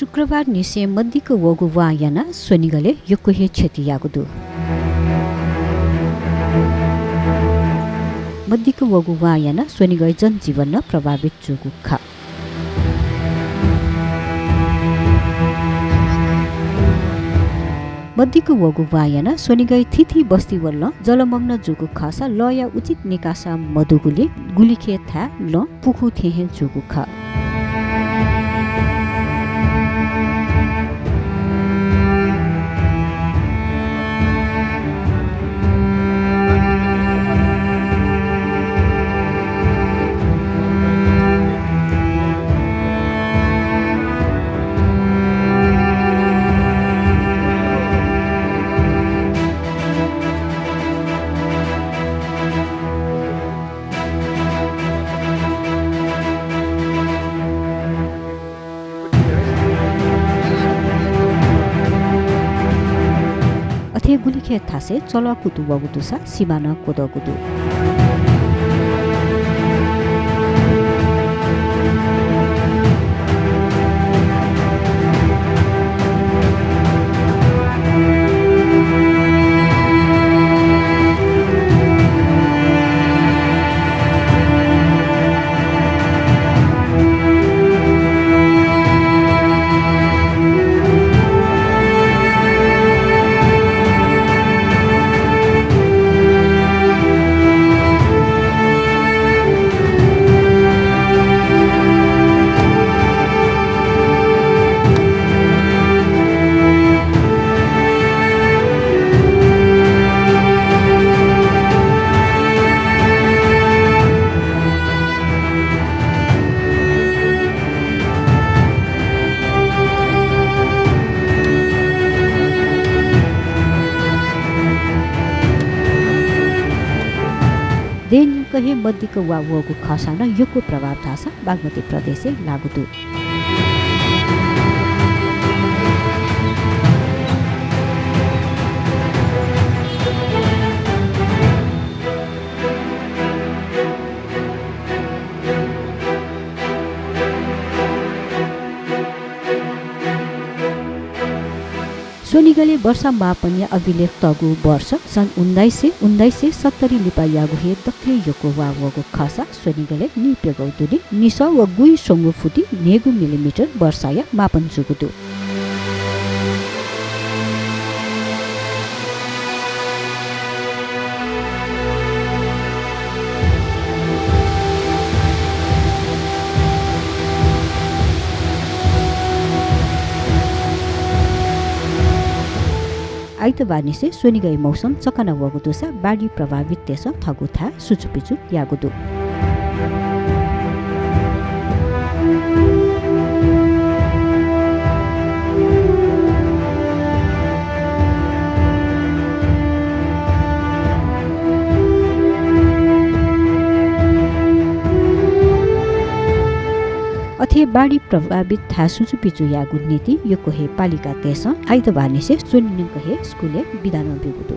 ಶುಕ್ರವಾರ ನಿಸೆ ಮದ್ದಿಕ ಹೋಗುವ ಯನ ಸ್ವನಿಗಲೆ ಯೊಕ್ಕೊಹೆ ಕ್ಷತಿಯಾಗುವುದು. ಮದ್ದಿಕ ಹೋಗುವ ಯನ ಸ್ವನಿಗಳ ಜನಜೀವನ ಪ್ರಭಾವಿತ ಜುಗುಖ. मद्दीको वगु वायन सोनिगई थिथि बस्ती वल्ल जलमग्न जुगु खासा ल या उचित निकासा मधुगुले गुलिखे था ल पुखु थेहे जुगु ख. गुलिखे थासे चल कुतु वगुतुसा सिमाना कोदगुदु. देन कहे मद्दीको वावुको खसान योको प्रभाव थासा बागमती प्रदेश लागुदु. सोनिगले वर्ष मापनीय अभिलेख तगु वर्ष सन् 1970 लिपा यागुहे दक्षिण योको वावगु खासा सोनिगले निपेगौदुली निस व गुई सोंगु फुटी नेगु मिलिमिटर वर्षाया मापन जुगुदु. आइतबार से सोनिगई मौसम चकना वगुदुसा बाढी प्रभावित तेस थगुथा सुचुपिचु यागुदु. अथे बाढी प्रभावित था सुचुपिचु यागु नीति यो कोहे पालिका तेस आइतबार निसे सोनिन कहे स्कुले बिदान बिगुदु.